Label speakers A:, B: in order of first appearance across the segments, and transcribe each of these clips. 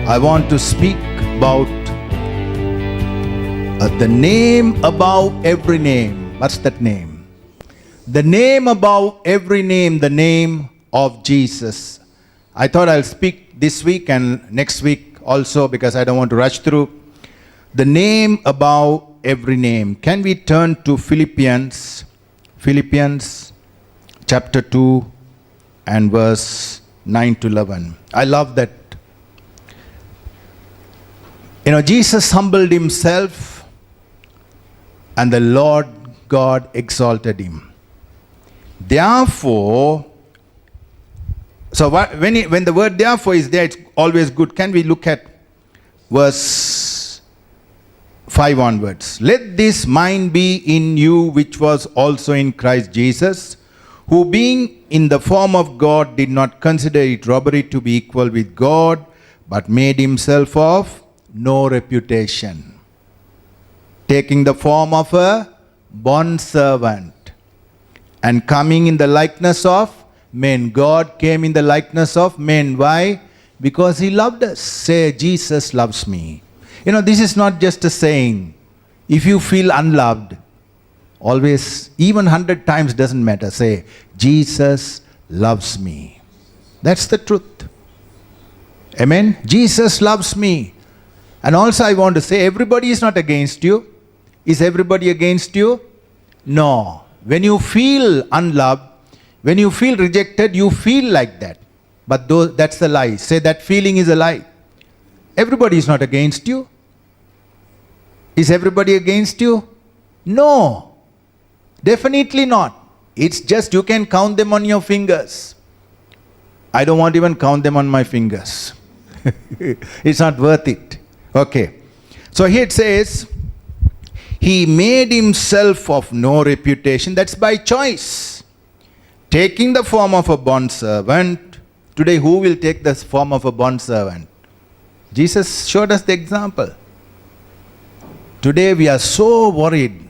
A: I want to speak about the name above every name. What's that name? The name above every name, the name of Jesus. I thought I'll speak this week and next week also because I don't want to rush through. The name above every name. Can we turn to Philippians chapter 2 and verse 9 to 11. I love that. Jesus humbled himself and the Lord God exalted him. Therefore, when the word therefore is there, it's always good. Can we look at verse 5 onwards? Let this mind be in you which was also in Christ Jesus, who being in the form of God did not consider it robbery to be equal with God, but made himself of no reputation, taking the form of a bondservant and coming in the likeness of men. God came in the likeness of men. Why? Because he loved us. Say, Jesus loves me. This is not just a saying. If you feel unloved, always, even 100 times doesn't matter. Say, Jesus loves me. That's the truth. Amen? Jesus loves me. And also I want to say, everybody is not against you. Is everybody against you? No. When you feel unloved, when you feel rejected, you feel like that. But that's a lie. Say that feeling is a lie. Everybody is not against you. Is everybody against you? No. Definitely not. It's just you can count them on your fingers. I don't want to even count them on my fingers. It's not worth it. Okay. So here it says, he made himself of no reputation. That's by choice. Taking the form of a bondservant. Today, who will take the form of a bondservant? Jesus showed us the example. Today, we are so worried.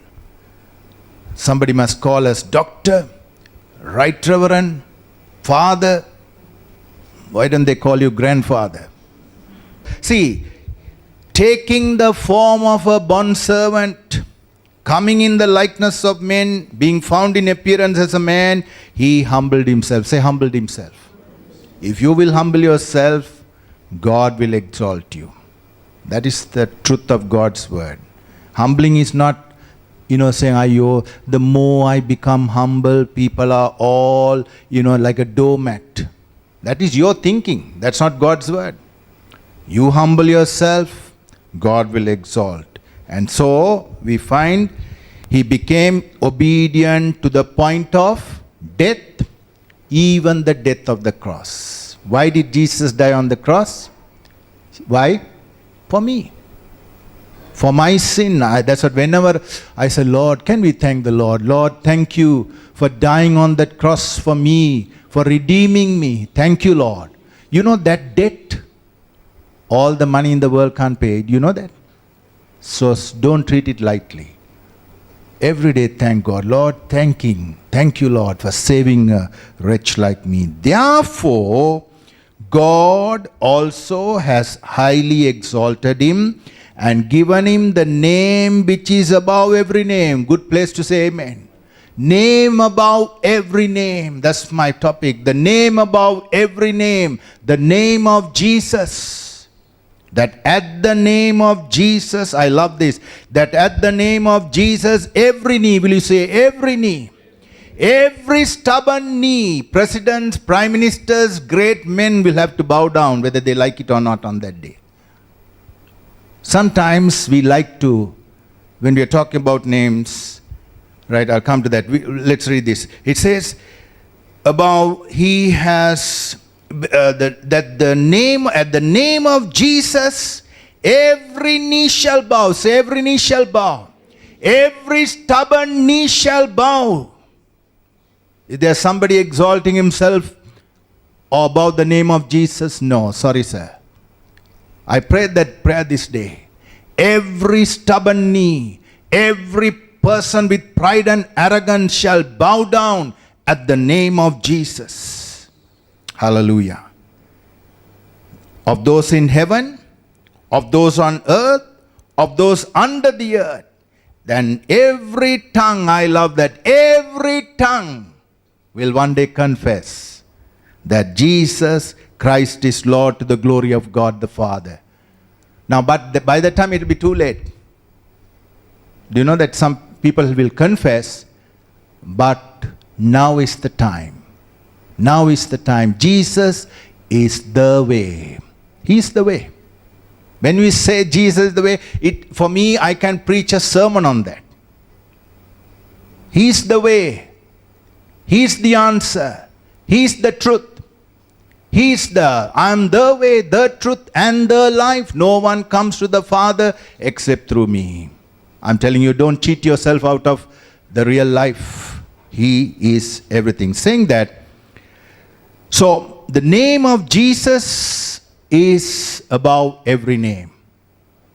A: Somebody must call us doctor, right reverend, father. Why don't they call you grandfather? See, taking the form of a bondservant, coming in the likeness of men, being found in appearance as a man, he humbled himself. Say, humbled himself. If you will humble yourself, God will exalt you. That is the truth of God's word. Humbling is not, saying, the more I become humble, people are all, like a doormat. That is your thinking. That's not God's word. You humble yourself, God will exalt. And so we find he became obedient to the point of death, even the death of the cross. Why did Jesus die on the cross? Why? For me. For my sin. That's what whenever I say, Lord, can we thank the Lord? Lord, thank you for dying on that cross for me, for redeeming me. Thank you, Lord. That debt, all the money in the world can't pay it. You know that? So don't treat it lightly. Every day thank God. Lord, thank you, Lord, for saving a wretch like me. Therefore, God also has highly exalted him and given him the name which is above every name. Good place to say amen. Name above every name. That's my topic. The name above every name. The name of Jesus. That at the name of Jesus, I love this, that at the name of Jesus, every knee, will you say every knee? Every stubborn knee, presidents, prime ministers, great men will have to bow down, whether they like it or not on that day. Sometimes we like to, when we are talking about names, right, I'll come to that. Let's read this. It says, about he has... at the name of Jesus, every knee shall bow. Say, every knee shall bow. Every stubborn knee shall bow. Is there somebody exalting himself about the name of Jesus? No, sorry, sir. I prayed that prayer this day. Every stubborn knee, every person with pride and arrogance shall bow down at the name of Jesus. Hallelujah. Of those in heaven, of those on earth, of those under the earth. Then every tongue, I love that, every tongue will one day confess that Jesus Christ is Lord to the glory of God the Father. Now, but by the time it will be too late. Do you know that some people will confess, but now is the time. Now is the time. Jesus is the way. He is the way. When we say Jesus is the way, for me, I can preach a sermon on that. He is the way. He is the answer. He is the truth. He is I am the way, the truth, and the life. No one comes to the Father except through me. I'm telling you, don't cheat yourself out of the real life. He is everything. Saying that, so the name of Jesus is above every name,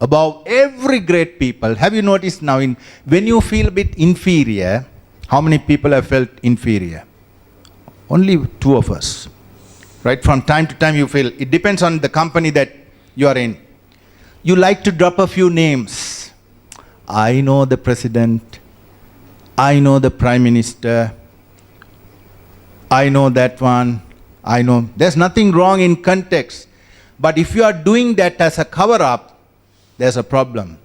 A: above every great people. Have you noticed now, when you feel a bit inferior, how many people have felt inferior? Only two of us. Right? From time to time you feel, it depends on the company that you are in. You like to drop a few names. I know the president. I know the prime minister. I know that one. I know. There's nothing wrong in context. But if you are doing that as a cover-up, there's a problem.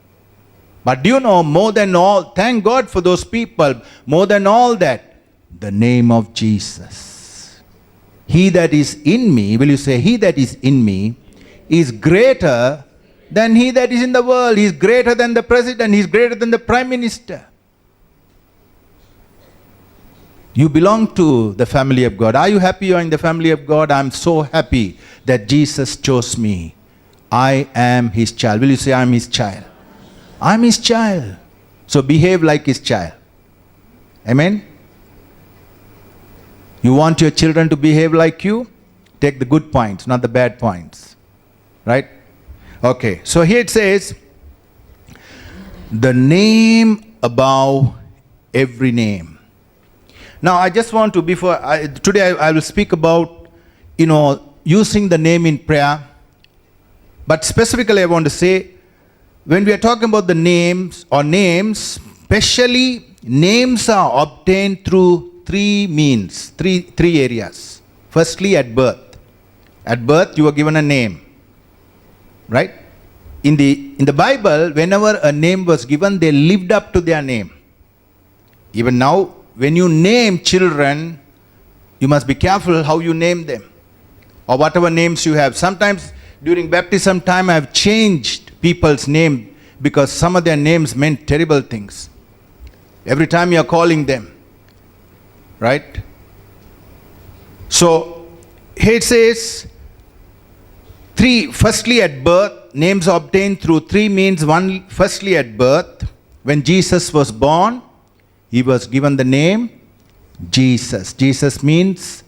A: But do you know, more than all, thank God for those people, more than all that, the name of Jesus. He that is in me, will you say, he that is in me is greater than he that is in the world. He is greater than the president. He is greater than the prime minister. You belong to the family of God. Are you happy you are in the family of God? I'm so happy that Jesus chose me. I am his child. Will you say, I'm his child? I'm his child. So behave like his child. Amen? You want your children to behave like you? Take the good points, not the bad points. Right? Okay. So here it says, the name above every name. Now I just want to, today I will speak about, using the name in prayer. But specifically I want to say, when we are talking about the names, especially names are obtained through three means, three areas. Firstly, at birth. At birth, you are given a name. Right? In the Bible, whenever a name was given, they lived up to their name. Even now, when you name children, you must be careful how you name them. Or whatever names you have. Sometimes, during baptism time, I have changed people's name because some of their names meant terrible things. Every time you are calling them. Right? So, here it says, firstly at birth, names obtained through three means. One, firstly at birth, when Jesus was born, he was given the name Jesus. Jesus means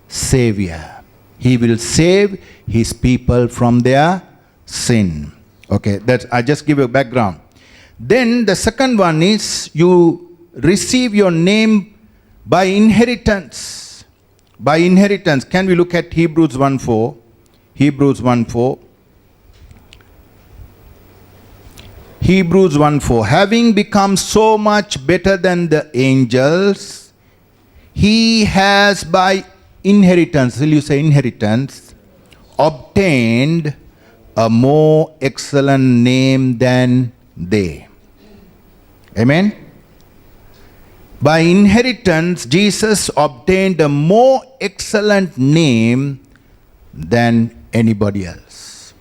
A: Savior. He will save his people from their sin. Okay, I just give you a background. Then the second one is, you receive your name by inheritance. By inheritance. Can we look at Hebrews 1:4? Hebrews 1:4. Hebrews 1:4. Having become so much better than the angels, he has by inheritance, will you say inheritance, obtained a more excellent name than they. Amen? By inheritance, Jesus obtained a more excellent name than anybody else.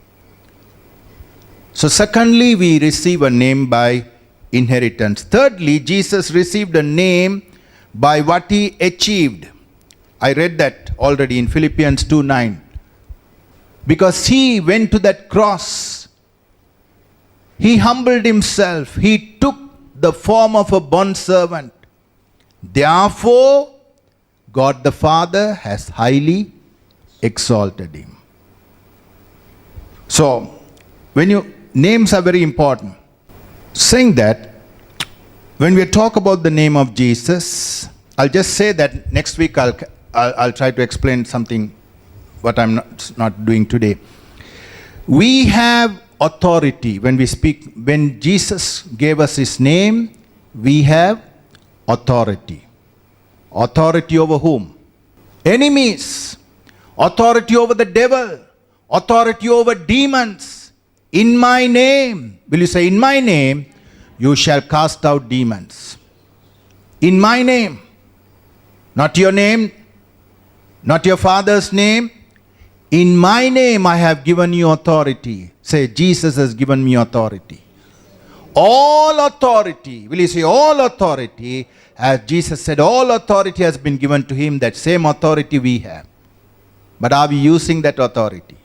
A: So secondly, we receive a name by inheritance. Thirdly, Jesus received a name by what he achieved. I read that already in Philippians 2:9. Because he went to that cross. He humbled himself. He took the form of a bondservant. Therefore, God the Father has highly exalted him. So, names are very important. Saying that, when we talk about the name of Jesus, I'll just say that next week I'll try to explain something what I'm not doing today. We have authority. When Jesus gave us his name, we have authority. Authority over whom? Enemies. Authority over the devil. Authority over demons. In my name. Will you say, in my name, you shall cast out demons. In my name. Not your name, not your father's name. In my name I have given you authority. Say, Jesus has given me authority. All authority. Will you say, all authority? As Jesus said, all authority has been given to him. That same authority we have. But are we using that authority?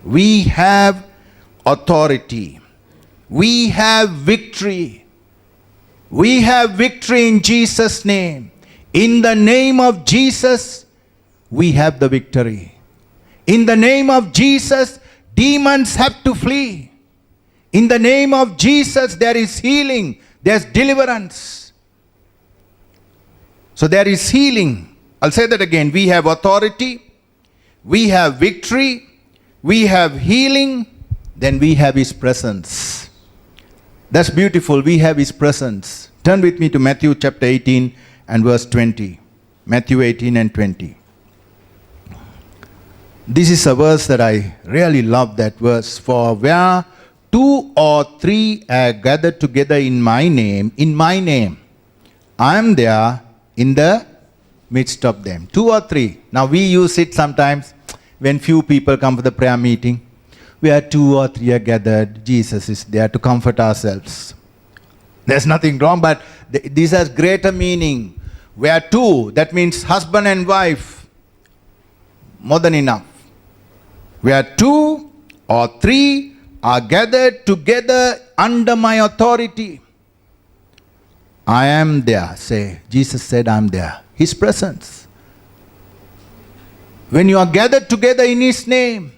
A: We have authority. We have victory. We have victory in Jesus' name. In the name of Jesus, we have the victory. In the name of Jesus, demons have to flee. In the name of Jesus, there is healing. There's deliverance. So there is healing. I'll say that again. We have authority. We have victory. We have healing. Then we have his presence. That's beautiful. We have his presence. Turn with me to Matthew chapter 18 and verse 20. Matthew 18 and 20. This is a verse that I really love, that verse. For where 2 or 3 are gathered together in my name, I am there in the midst of them. 2 or 3. Now we use it sometimes when few people come for the prayer meeting. Where 2 or 3 are gathered, Jesus is there to comfort ourselves. There's nothing wrong, but this has greater meaning. Where 2, that means husband and wife. More than enough. Where 2 or 3 are gathered together under my authority, I am there. Say, Jesus said, I'm there. His presence. When you are gathered together in his name.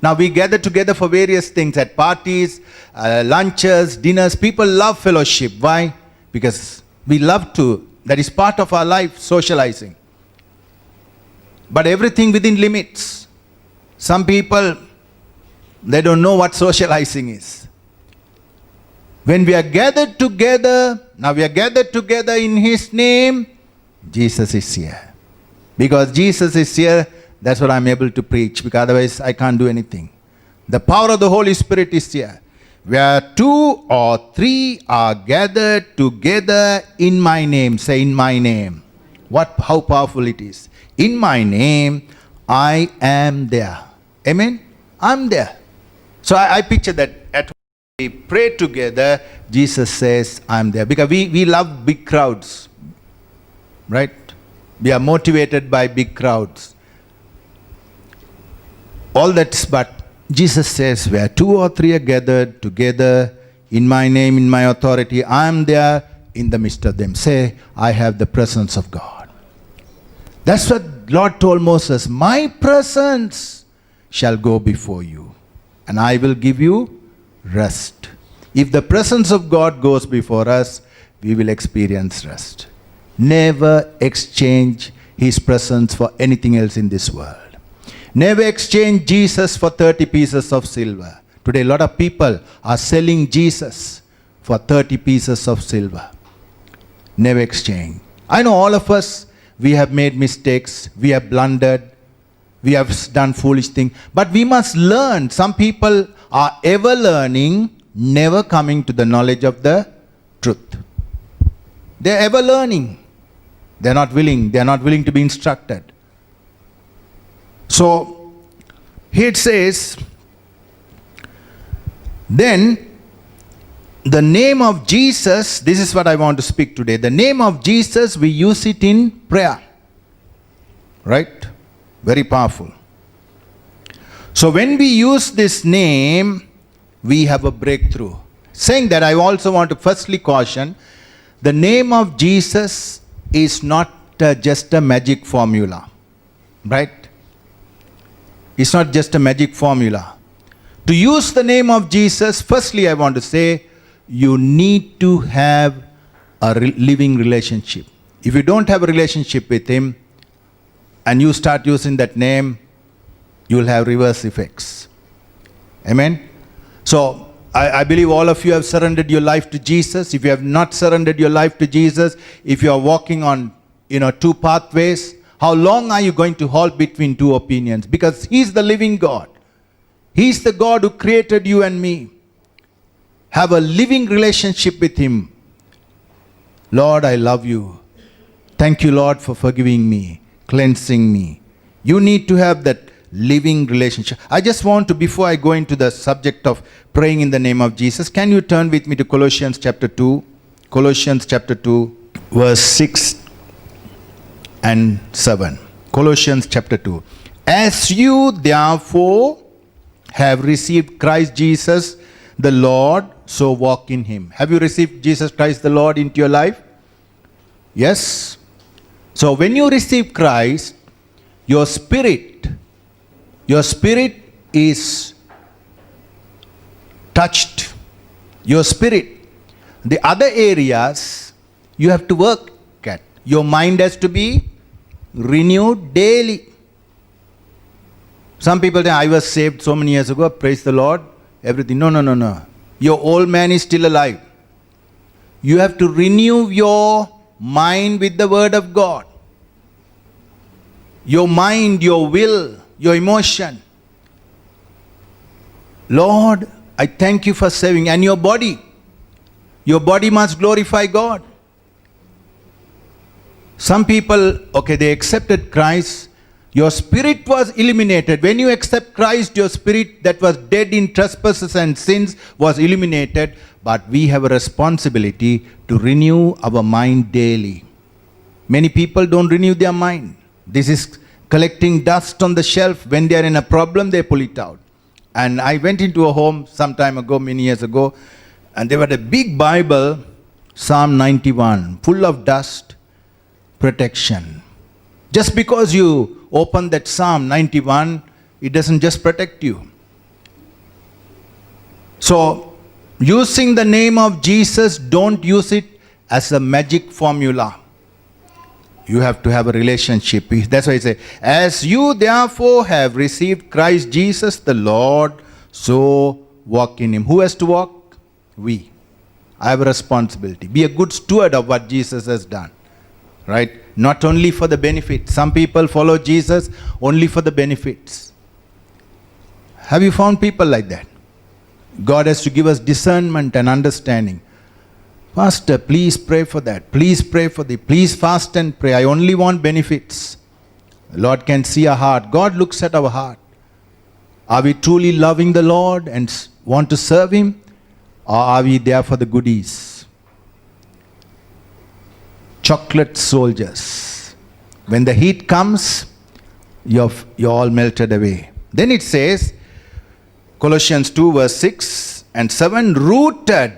A: Now we gather together for various things, at parties, lunches, dinners. People love fellowship. Why? Because we love to. That is part of our life, socializing. But everything within limits. Some people, they don't know what socializing is. When we are gathered together, now we are gathered together in his name, Jesus is here. Because Jesus is here, that's what I'm able to preach, because otherwise I can't do anything. The power of the Holy Spirit is here. Where 2 or 3 are gathered together in my name. Say, in my name. How powerful it is. In my name, I am there. Amen? I'm there. So I picture that at home we pray together, Jesus says, I'm there. Because we love big crowds. Right? We are motivated by big crowds. All that's, but Jesus says, where 2 or 3 are gathered together in my name, in my authority, I am there in the midst of them. Say, I have the presence of God. That's what Lord told Moses. My presence shall go before you, and I will give you rest. If the presence of God goes before us, we will experience rest. Never exchange his presence for anything else in this world. Never exchange Jesus for 30 pieces of silver. Today, a lot of people are selling Jesus for 30 pieces of silver. Never exchange. I know all of us, we have made mistakes, we have blundered, we have done foolish things. But we must learn. Some people are ever learning, never coming to the knowledge of the truth. They're ever learning. They're not willing to be instructed. So, here it says, then the name of Jesus, this is what I want to speak today. The name of Jesus, we use it in prayer. Right? Very powerful. So when we use this name, we have a breakthrough. Saying that, I also want to firstly caution, the name of Jesus is not just a magic formula. Right? It's not just a magic formula. To use the name of Jesus, firstly I want to say, you need to have a living relationship. If you don't have a relationship with him, and you start using that name, you will have reverse effects. Amen. So I believe all of you have surrendered your life to Jesus. If you have not surrendered your life to Jesus, if you are walking on two pathways, how long are you going to halt between two opinions? Because He's the living God. He's the God who created you and me. Have a living relationship with Him. Lord, I love you. Thank you, Lord, for forgiving me, cleansing me. You need to have that living relationship. I just want to, before I go into the subject of praying in the name of Jesus, can you turn with me to Colossians chapter 2? Colossians chapter 2, verse 6 and 7. Colossians chapter 2. As you therefore have received Christ Jesus the Lord, so walk in Him. Have you received Jesus Christ the Lord into your life? Yes. So when you receive Christ, your spirit is touched. Your spirit. The other areas you have to work at. Your mind has to be renewed daily. Some people say, I was saved so many years ago, praise the Lord, everything. No. Your old man is still alive. You have to renew your mind with the Word of God. Your mind, your will, your emotion. Lord, I thank you for saving. And your body. Your body must glorify God. Some people, they accepted Christ. Your spirit was eliminated. When you accept Christ, your spirit that was dead in trespasses and sins was eliminated. But we have a responsibility to renew our mind daily. Many people don't renew their mind. This is collecting dust on the shelf. When they are in a problem, they pull it out. And I went into a home some time ago, many years ago, and there was a big Bible, Psalm 91, full of dust, protection. Just because you open that Psalm 91, it doesn't just protect you. So, using the name of Jesus, don't use it as a magic formula. You have to have a relationship. That's why I say, as you therefore have received Christ Jesus the Lord, so walk in Him. Who has to walk? We. I have a responsibility. Be a good steward of what Jesus has done. Right? Not only for the benefit. Some people follow Jesus only for the benefits. Have you found people like that? God has to give us discernment and understanding. Pastor, please pray for that. Please pray for the. Please fast and pray. I only want benefits. The Lord can see our heart. God looks at our heart. Are we truly loving the Lord and want to serve Him? Or are we there for the goodies? Chocolate soldiers. When the heat comes, you're all melted away. Then it says, Colossians 2 verse 6 and 7, rooted.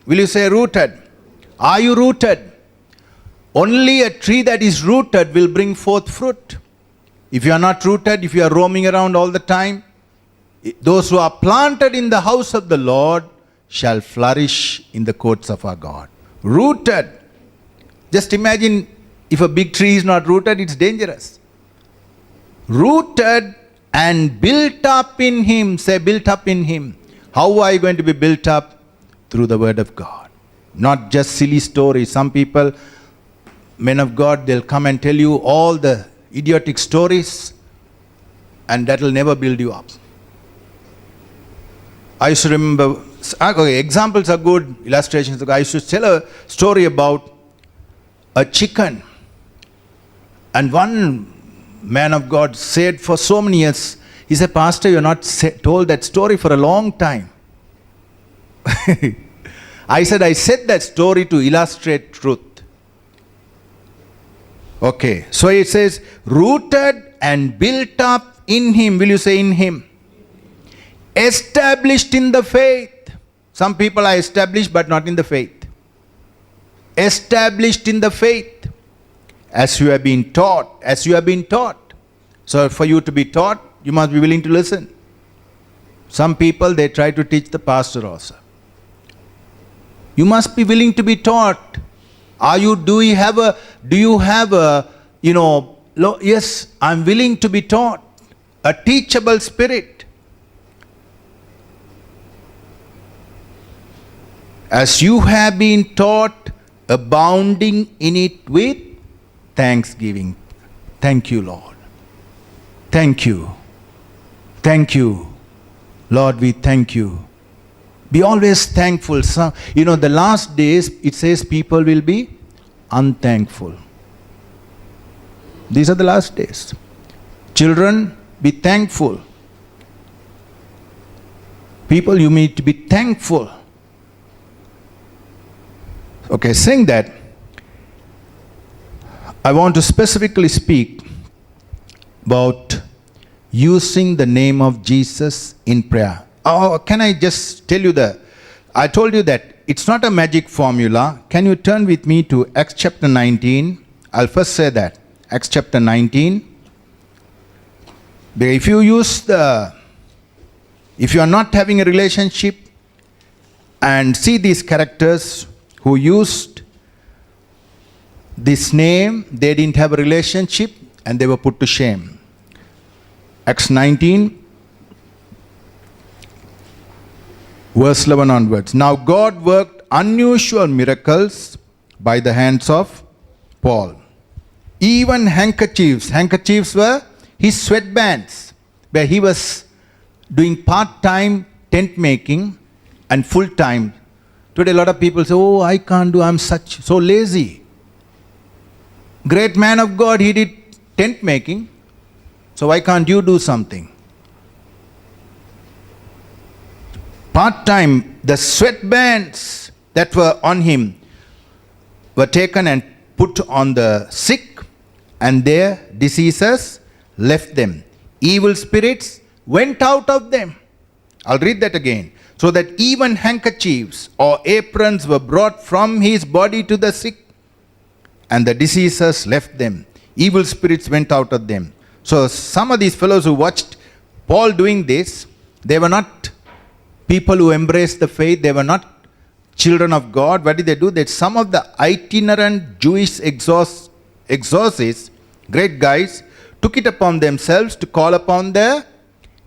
A: Will you say rooted? Are you rooted? Only a tree that is rooted will bring forth fruit. If you are not rooted, if you are roaming around all the time, those who are planted in the house of the Lord shall flourish in the courts of our God. Rooted. Just imagine if a big tree is not rooted, it's dangerous. Rooted and built up in Him. Say, built up in Him. How are you going to be built up? Through the Word of God. Not just silly stories. Some people, men of God, they'll come and tell you all the idiotic stories, and that will never build you up. I used to remember, examples are good, illustrations are good. I used to tell a story about a chicken. And one man of God said for so many years, he said, Pastor, you're not told that story for a long time. I said that story to illustrate truth. Okay, so it says, rooted and built up in Him. Will you say in Him? Established in the faith. Some people are established but not in the faith. Established in the faith. As you have been taught. As you have been taught. So for you to be taught, you must be willing to listen. Some people, they try to teach the pastor also. You must be willing to be taught. Do you have a, yes, I'm willing to be taught. A teachable spirit. as you have been taught, abounding in it with thanksgiving. Thank you, Lord. Thank you. Thank you. Lord, we thank you. Be always thankful. So, the last days, it says people will be unthankful. These are the last days. Children, be thankful. People, you need to be thankful. Okay, saying that, I want to specifically speak about using the name of Jesus in prayer. Oh, can I just tell you I told you that it's not a magic formula. Can you turn with me to Acts chapter 19? I'll first say that. Acts chapter 19. If you are not having a relationship and see these characters who used this name, they didn't have a relationship and they were put to shame. Acts 19, verse 11 onwards. Now God worked unusual miracles by the hands of Paul. Even handkerchiefs were his sweatbands, where he was doing part-time tent making and full-time. Today a lot of people say, oh, I can't do, I'm so lazy. Great man of God, he did tent making, so why can't you do something? Part-time, the sweatbands that were on him were taken and put on the sick, and their diseases left them. Evil spirits went out of them. I'll read that again. So that even handkerchiefs or aprons were brought from his body to the sick, and the diseases left them. Evil spirits went out of them. So some of these fellows who watched Paul doing this, they were not people who embraced the faith. They were not children of God. What did they do? That some of the itinerant Jewish exorcists, great guys, took it upon themselves to call upon the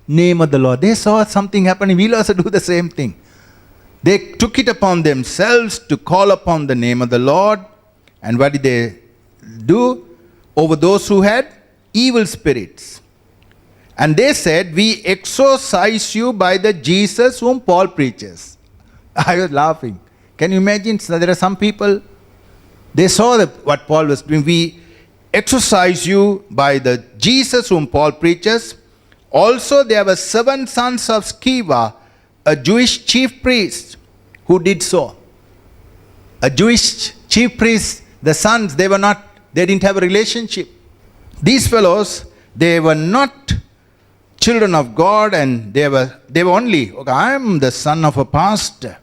A: name of the Lord. They saw something happening. We'll also do the same thing. They took it upon themselves to call upon the name of the Lord. And what did they do? Over those who had evil spirits. And they said, we exorcise you by the Jesus whom Paul preaches. I was laughing. Can you imagine? So there are some people, they saw what Paul was doing. We exorcise you by the Jesus whom Paul preaches. Also there were 7 sons of Sceva, a Jewish chief priest, who did so. A Jewish chief priest, the sons, they didn't have a relationship. These fellows, they were not children of God, and they were only, okay, I am the son of a pastor,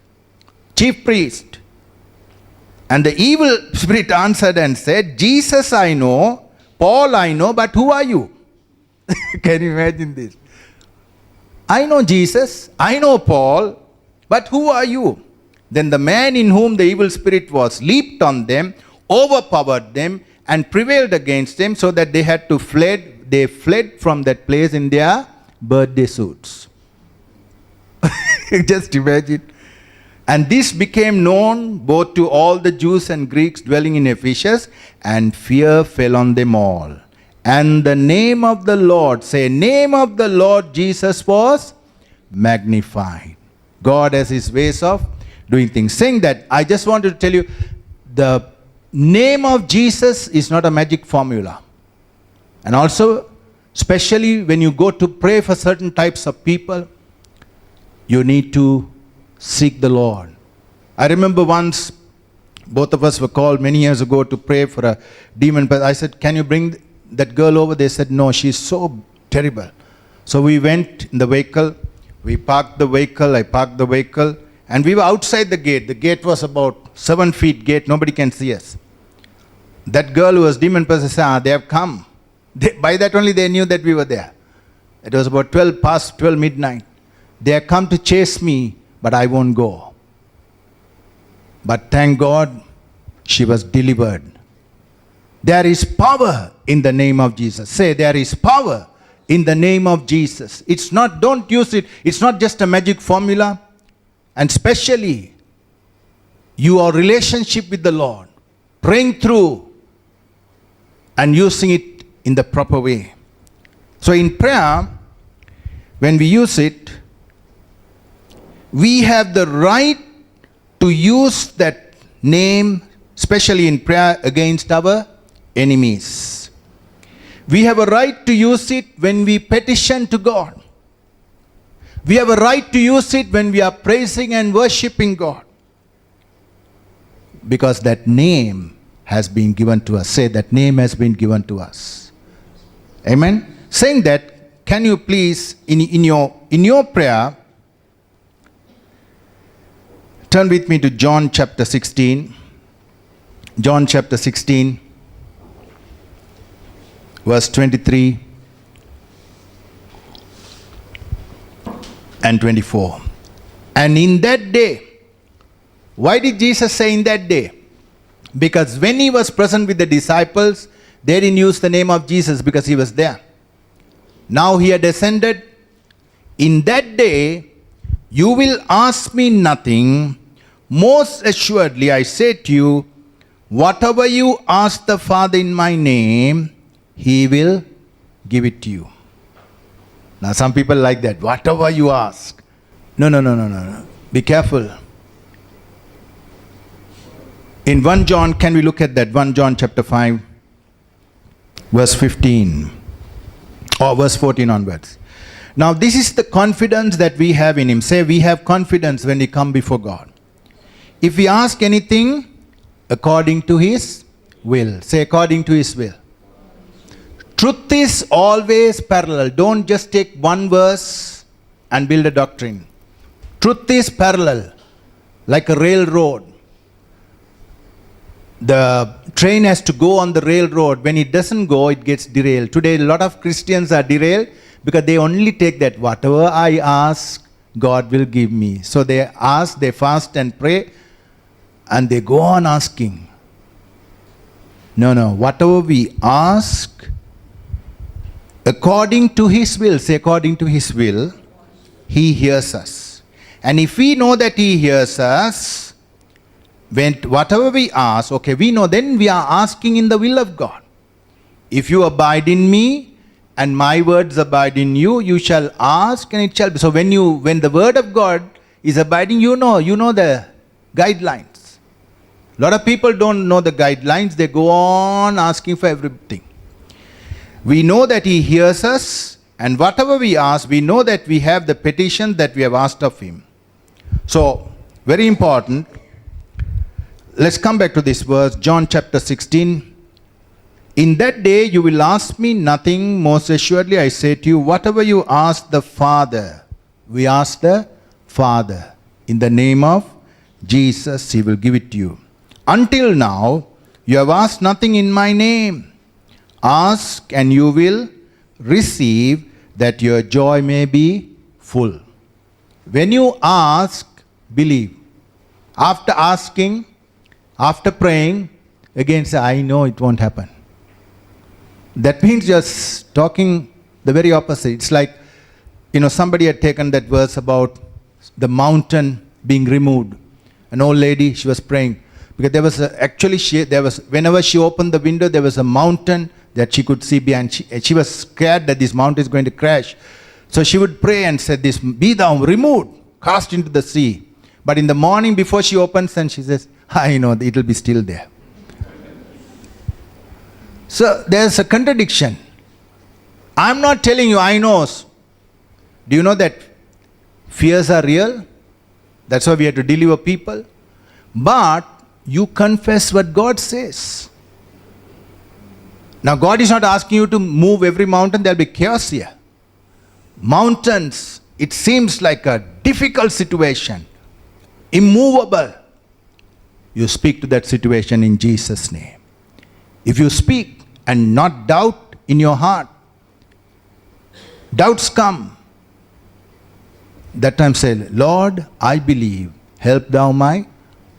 A: chief priest. And the evil spirit answered and said, Jesus I know, Paul I know, but who are you? Can you imagine this? I know Jesus, I know Paul, but who are you? Then the man in whom the evil spirit was leaped on them, overpowered them, and prevailed against them, so that they had to fled. They fled from that place in their birthday suits. Just imagine. And this became known both to all the Jews and Greeks dwelling in Ephesus, and fear fell on them all. And the name of the Lord, say, name of the Lord Jesus was magnified. God has his ways of doing things. Saying that, I just wanted to tell you, the name of Jesus is not a magic formula. And also, especially when you go to pray for certain types of people, you need to seek the Lord. I remember once, both of us were called many years ago to pray for a demon. But I said, can you bring that girl over? They said, no, she's so terrible. So we went in the vehicle. We parked the vehicle. I parked the vehicle. And we were outside the gate. The gate was about 7 feet gate. Nobody can see us. That girl who was demon possessed said, they have come. By that only they knew that we were there. It was about 12 midnight. They have come to chase me, but I won't go. But thank God, she was delivered. There is power in the name of Jesus. Say, there is power in the name of Jesus. It's not, don't use it. It's not just a magic formula. And especially your relationship with the Lord, praying through and using it in the proper way. So in prayer, when we use it, we have the right to use that name, especially in prayer against our enemies. We have a right to use it when we petition to God. We have a right to use it when we are praising and worshiping God. Because that name has been given to us. Say, that name has been given to us. Amen? Saying that, can you please, in your prayer, turn with me to John chapter 16. John chapter 16, verse 23 and 24. And in that day, why did Jesus say in that day? Because when he was present with the disciples, they didn't use the name of Jesus because he was there. Now he had ascended. In that day, you will ask me nothing. Most assuredly, I say to you, whatever you ask the Father in my name, he will give it to you. Now some people like that. Whatever you ask. No. Be careful. In 1 John, can we look at that? 1 John chapter 5, verse 15. Or verse 14 onwards. Now this is the confidence that we have in him. Say, we have confidence when we come before God. If we ask anything according to his will. Say, according to his will. Truth is always parallel. Don't just take one verse and build a doctrine. Truth is parallel. Like a railroad. The train has to go on the railroad. When it doesn't go, it gets derailed. Today, a lot of Christians are derailed because they only take that, whatever I ask, God will give me. So they ask, they fast and pray, and they go on asking. No. Whatever we ask, according to his will, say according to his will, he hears us. And if we know that he hears us, when whatever we ask, okay, we know, then we are asking in the will of God. If you abide in me and my words abide in you, you shall ask and it shall be. So when the word of God is abiding, you know the guidelines. A lot of people don't know the guidelines. They go on asking for everything. We know that he hears us, and whatever we ask, we know that we have the petition that we have asked of him. So, very important. Let's come back to this verse, John chapter 16. In that day you will ask me nothing. Most assuredly I say to you, whatever you ask the Father, we ask the Father. In the name of Jesus, he will give it to you. Until now, you have asked nothing in my name. Ask and you will receive, that your joy may be full. When you ask, believe. After asking, after praying, again say, I know it won't happen. That means just talking the very opposite. It's like, somebody had taken that verse about the mountain being removed. An old lady, she was praying. Because there was whenever she opened the window, there was a mountain that she could see behind. She was scared that this mountain is going to crash. So she would pray and said, this, be thou removed, cast into the sea. But in the morning before she opens, and she says, I know it will be still there. So there's a contradiction. I'm not telling you, I know. Do you know that fears are real? That's why we have to deliver people. But you confess what God says. Now God is not asking you to move every mountain. There will be chaos here. Mountains, it seems like a difficult situation. Immovable. You speak to that situation in Jesus' name. If you speak and not doubt in your heart, doubts come. That time say, Lord, I believe, help thou my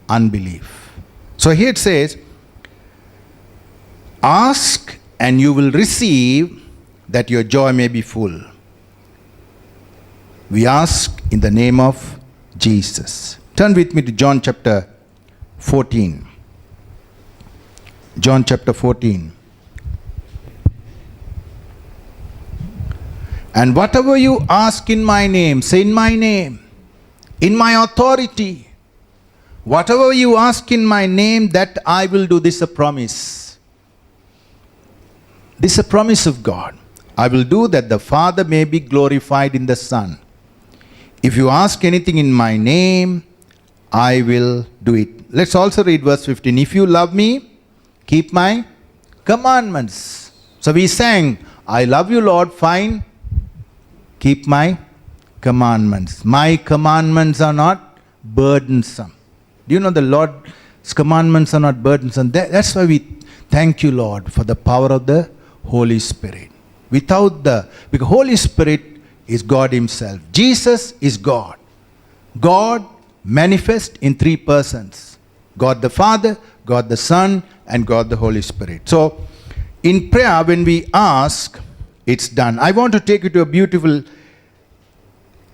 A: unbelief. So here it says, ask and you will receive, that your joy may be full. We ask in the name of Jesus. Turn with me to John chapter 14. John chapter 14. And whatever you ask in my name, say in my name, in my authority, whatever you ask in my name, that I will do. This is a promise. This is a promise of God. I will do that the Father may be glorified in the Son. If you ask anything in my name, I will do it. Let's also read verse 15. If you love me, keep my commandments. So we sang, I love you, Lord, fine. Keep my commandments. My commandments are not burdensome. Do you know the Lord's commandments are not burdensome? That's why we thank you, Lord, for the power of the Holy Spirit. Because Holy Spirit is God Himself. Jesus is God. God manifest in three persons. God the Father, God the Son, and God the Holy Spirit. So, in prayer, when we ask, it's done. I want to take you to a beautiful,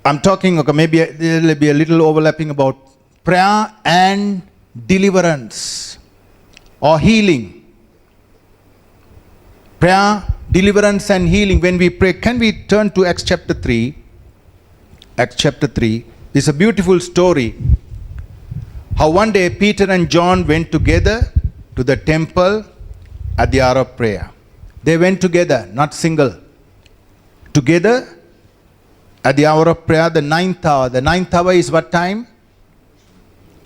A: I'm talking, okay, maybe there will be a little overlapping about prayer and deliverance or healing. Prayer, deliverance and healing. When we pray, can we turn to Acts chapter 3? Acts chapter 3. This is a beautiful story. How one day Peter and John went together to the temple at the hour of prayer. They went together, not single. Together at the hour of prayer, the 9th hour. The 9th hour is what time?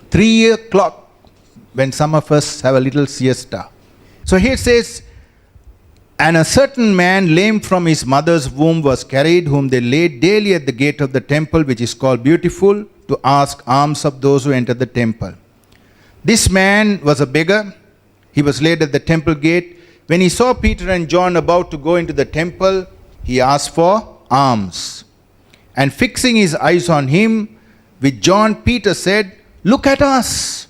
A: 3 o'clock, when some of us have a little siesta. So here it says, and a certain man lame from his mother's womb was carried, whom they laid daily at the gate of the temple, which is called Beautiful, to ask alms of those who entered the temple. This man was a beggar. He was laid at the temple gate. When he saw Peter and John about to go into the temple, he asked for alms. And fixing his eyes on him, with John, Peter said, look at us.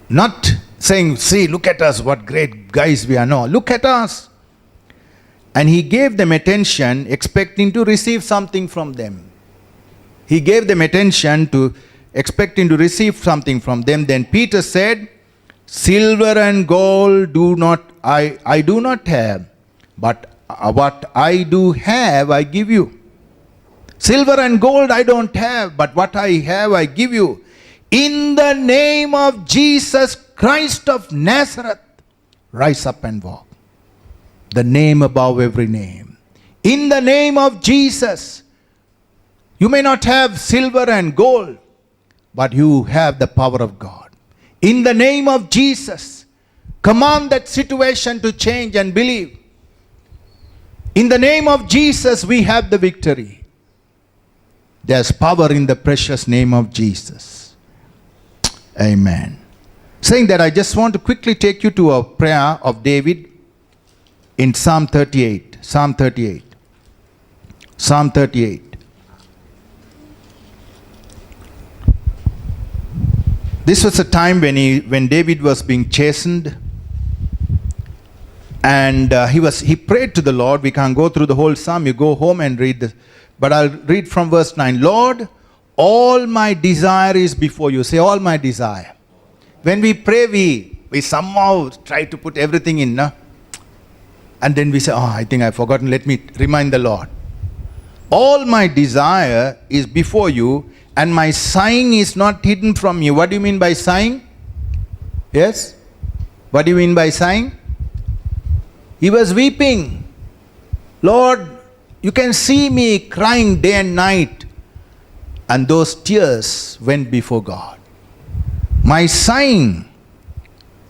A: Not saying, see, look at us, what great guys we are. No, look at us. And he gave them attention, expecting to receive something from them. He gave them attention to expecting to receive something from them. Then Peter said, silver and gold I do not have, but what I do have, I give you. Silver and gold I don't have, but what I have, I give you. In the name of Jesus Christ of Nazareth, rise up and walk. The name above every name. In the name of Jesus. You may not have silver and gold, but you have the power of God. In the name of Jesus, command that situation to change and believe. In the name of Jesus, we have the victory. There's power in the precious name of Jesus. Amen. Saying that, I just want to quickly take you to a prayer of David in Psalm 38. Psalm 38. Psalm 38. This was a time when David was being chastened, and he prayed to the Lord. We can't go through the whole psalm. You go home and read this. But I'll read from verse 9. Lord, all my desire is before you. Say, all my desire. When we pray, we somehow try to put everything in. No? And then we say, oh, I think I've forgotten. Let me remind the Lord. All my desire is before you, and my sighing is not hidden from you. What do you mean by sighing? Yes? What do you mean by sighing? He was weeping. Lord, you can see me crying day and night. And those tears went before God. My sighing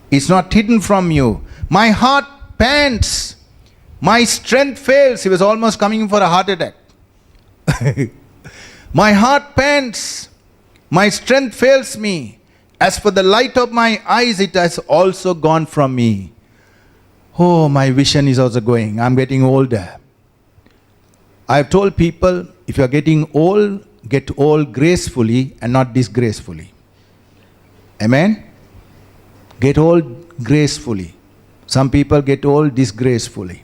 A: is not hidden from you. My heart pants. My strength fails. He was almost coming for a heart attack. My heart pants. My strength fails me. As for the light of my eyes, it has also gone from me. Oh, my vision is also going. I'm getting older. I've told people, if you're getting old, get old gracefully and not disgracefully. Amen? Get old gracefully. Some people get old disgracefully.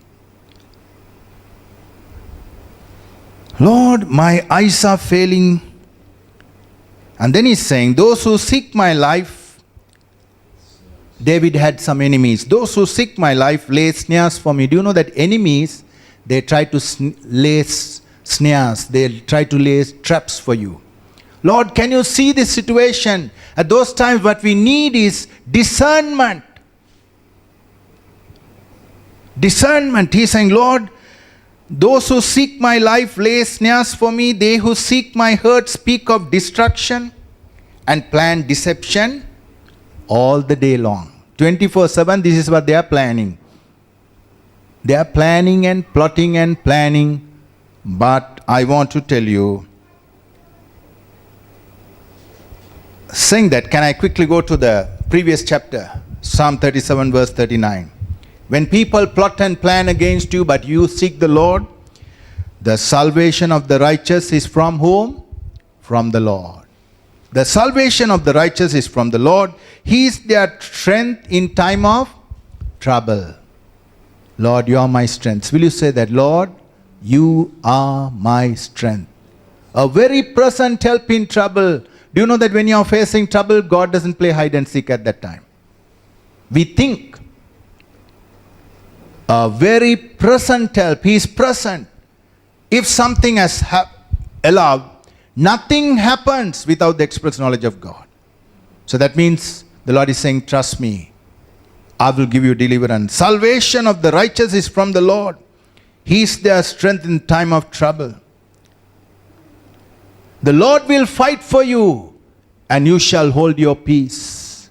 A: Lord, my eyes are failing. And then he's saying, those who seek my life, David had some enemies. Those who seek my life lay snares for me. Do you know that enemies, they try to lay snares, they try to lay traps for you. Lord, can you see this situation? At those times what we need is discernment. Discernment. He's saying, Lord, those who seek my life lay snares for me. They who seek my hurt speak of destruction and plan deception all the day long. 24/7, this is what they are planning. They are planning and plotting and planning. But I want to tell you, saying that, can I quickly go to the previous chapter, Psalm 37 verse 39. When people plot and plan against you, but you seek the Lord, the salvation of the righteous is from whom? From the Lord. The salvation of the righteous is from the Lord. He is their strength in time of trouble. Lord, you are my strength. Will you say that? Lord, you are my strength. A very present help in trouble. Do you know that when you are facing trouble, God doesn't play hide and seek at that time? We think. A very present help. He is present. If something has allowed, nothing happens without the express knowledge of God. So that means the Lord is saying, trust me, I will give you deliverance. Salvation of the righteous is from the Lord. He is their strength in time of trouble. The Lord will fight for you, and you shall hold your peace.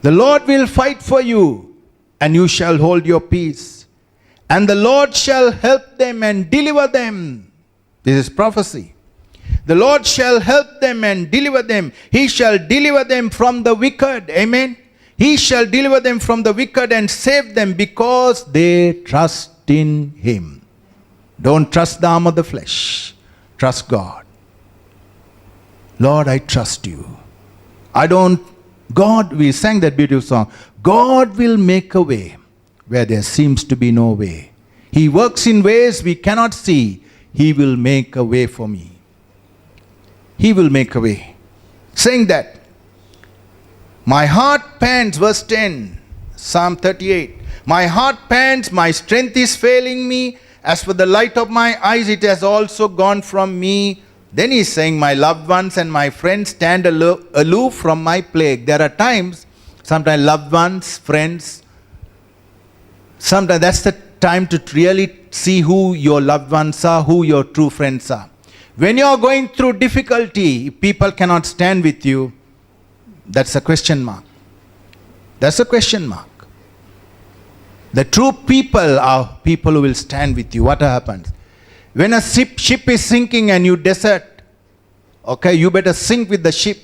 A: The Lord will fight for you, and you shall hold your peace. And the Lord shall help them and deliver them. This is prophecy. The Lord shall help them and deliver them. He shall deliver them from the wicked. Amen. He shall deliver them from the wicked and save them because they trust in Him. Don't trust the arm of the flesh. Trust God. Lord, I trust you. God, we sang that beautiful song. God will make a way where there seems to be no way. He works in ways we cannot see. He will make a way for me. He will make a way. Saying that, my heart pants, verse 10, Psalm 38. My heart pants, my strength is failing me. As for the light of my eyes, it has also gone from me. Then he's saying, my loved ones and my friends stand aloof from my plague. There are times, sometimes loved ones, friends, sometimes that's the time to really see who your loved ones are, who your true friends are. When you're going through difficulty, people cannot stand with you. That's a question mark. That's a question mark. The true people are people who will stand with you. What happens? When a ship is sinking and you desert, okay, you better sink with the ship.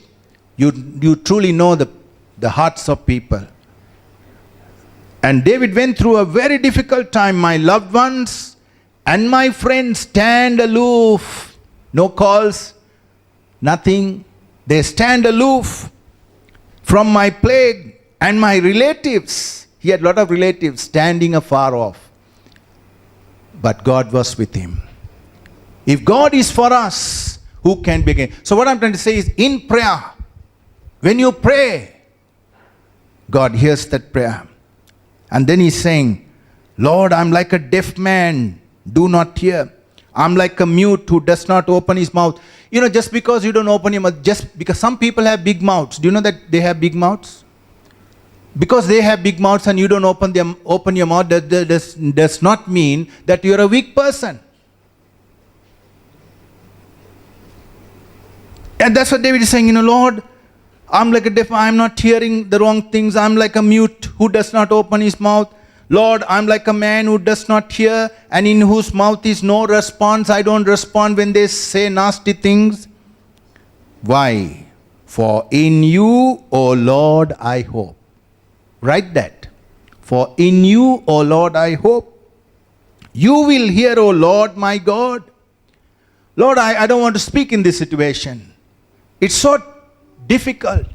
A: You truly know the hearts of people. And David went through a very difficult time. My loved ones and my friends stand aloof. No calls, nothing. They stand aloof from my plague. And my relatives, he had a lot of relatives standing afar off. But God was with him. If God is for us, who can be against? So what I'm trying to say is, in prayer, when you pray, God hears that prayer. And then he's saying, Lord, I'm like a deaf man, do not hear. I'm like a mute who does not open his mouth. You know, just because you don't open your mouth, just because some people have big mouths. Do you know that they have big mouths? Because they have big mouths and you don't open your mouth, that does not mean that you're a weak person. And that's what David is saying, Lord, I'm like a deaf, I'm not hearing the wrong things. I'm like a mute who does not open his mouth. Lord, I'm like a man who does not hear and in whose mouth is no response. I don't respond when they say nasty things. Why? For in you, O Lord, I hope. Write that. For in you, O Lord, I hope. You will hear, O Lord, my God. Lord, I don't want to speak in this situation. It's so difficult.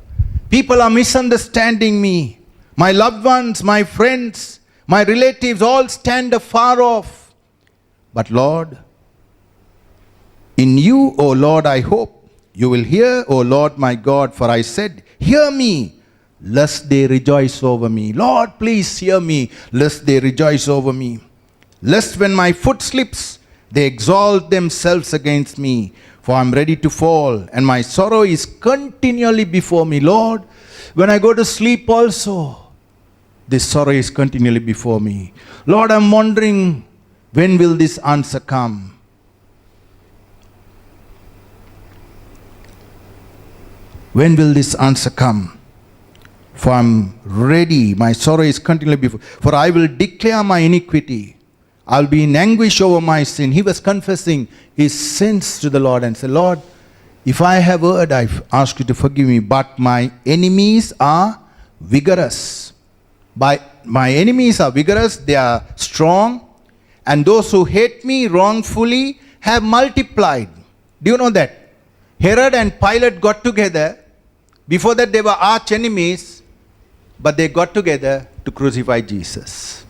A: People are misunderstanding me. My loved ones, my friends, my relatives all stand afar off. But Lord, in you, O Lord, I hope. You will hear, O Lord my God, for I said, hear me, lest they rejoice over me. Lord, please hear me, lest they rejoice over me. Lest when my foot slips, they exalt themselves against me. For I am ready to fall, and my sorrow is continually before me. Lord, when I go to sleep also, this sorrow is continually before me. Lord, I am wondering, when will this answer come? When will this answer come? For I am ready, my sorrow is continually before. For I will declare my iniquity. I will be in anguish over my sin. He was confessing his sins to the Lord and said, Lord, if I have erred, I ask you to forgive me. But my enemies are vigorous. My enemies are vigorous, they are strong. And those who hate me wrongfully have multiplied. Do you know that? Herod and Pilate got together. Before that they were arch enemies, but they got together to crucify Jesus.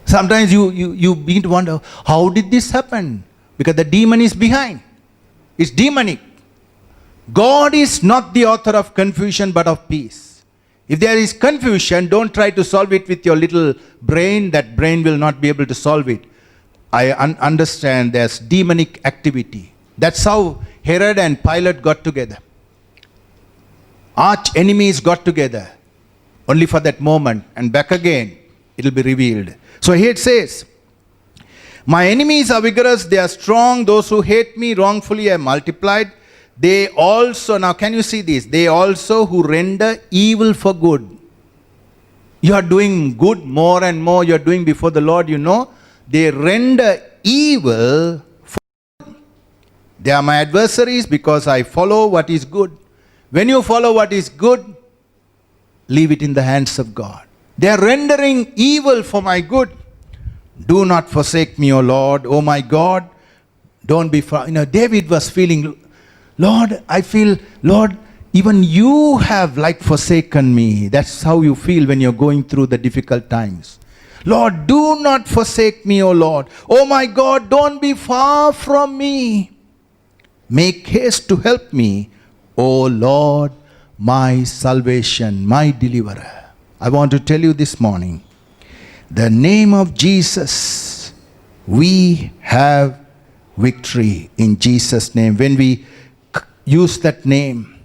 A: Sometimes you begin to wonder, how did this happen? Because the demon is behind. It's demonic. God is not the author of confusion but of peace. If there is confusion, don't try to solve it with your little brain. That brain will not be able to solve it. I understand there's demonic activity. That's how Herod and Pilate got together. Arch enemies got together only for that moment, and back again it will be revealed. So here it says, my enemies are vigorous, they are strong, those who hate me wrongfully have multiplied. They also, now can you see this? They also who render evil for good. You are doing good more and more, you are doing before the Lord, you know. They render evil for good. They are my adversaries because I follow what is good. When you follow what is good, leave it in the hands of God. They are rendering evil for my good. Do not forsake me, O Lord, O my God. Don't be far. David was feeling, Lord, I feel, Lord, even you have like forsaken me. That's how you feel when you're going through the difficult times. Lord, do not forsake me, O Lord. O my God, don't be far from me. Make haste to help me, O Lord, my salvation, my deliverer. I want to tell you this morning, the name of Jesus, we have victory in Jesus' name. When we use that name,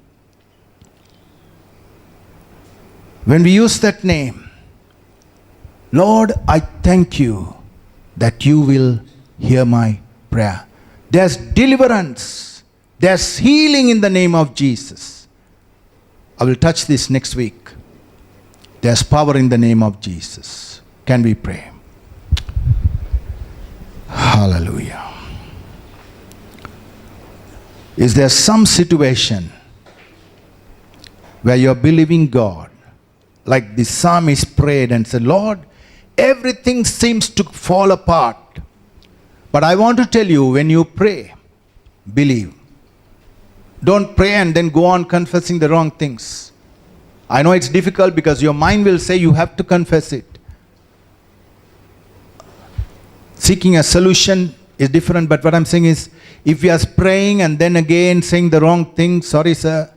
A: Lord, I thank you that you will hear my prayer. There's deliverance. There's healing in the name of Jesus. I will touch this next week. There's power in the name of Jesus. Can we pray? Hallelujah. Is there some situation where you're believing God, like the psalmist prayed and said, Lord, everything seems to fall apart. But I want to tell you, when you pray, believe. Don't pray and then go on confessing the wrong things. I know it's difficult because your mind will say you have to confess it. Seeking a solution is different, but what I'm saying is, if you are praying and then again saying the wrong thing, sorry sir,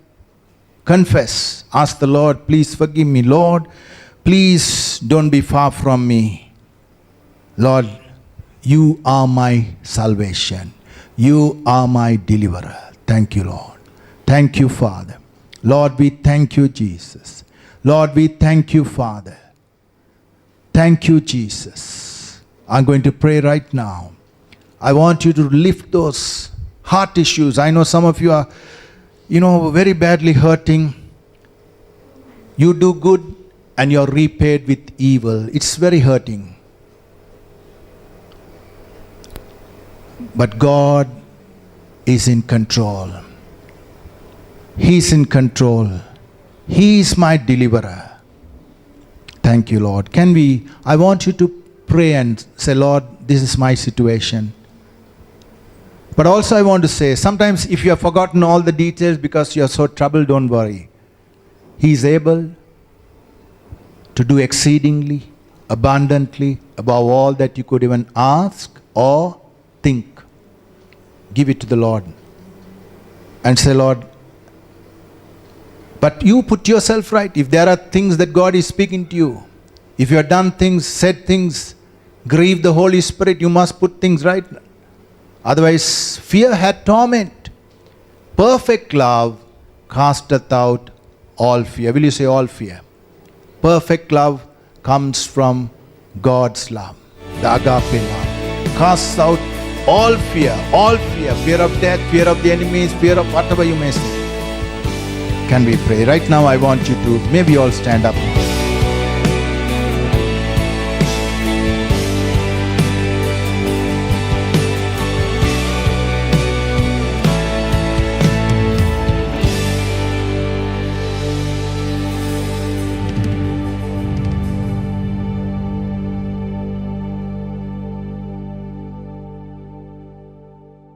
A: confess. Ask the Lord, please forgive me. Lord, please don't be far from me. Lord, you are my salvation. You are my deliverer. Thank you, Lord. Thank you, Father. Lord, we thank you, Jesus. Lord, we thank you, Father. Thank you, Jesus. I'm going to pray right now. I want you to lift those heart issues. I know some of you are, very badly hurting. You do good and you're repaid with evil. It's very hurting. But God is in control. He's in control. He is my deliverer. Thank you, Lord. I want you to pray and say, Lord, this is my situation. But also I want to say, sometimes if you have forgotten all the details because you are so troubled, don't worry. He is able to do exceedingly, abundantly, above all that you could even ask or think. Give it to the Lord. And say, Lord, But you put yourself right. If there are things that God is speaking to you, if you have done things, said things, grieved the Holy Spirit, you must put things right. Otherwise, fear had torment. Perfect love casteth out all fear. Will you say all fear? Perfect love comes from God's love, the agape love. Casts out all fear, fear of death, fear of the enemies, fear of whatever you may say. Can we pray? Right now I want you to maybe all stand up.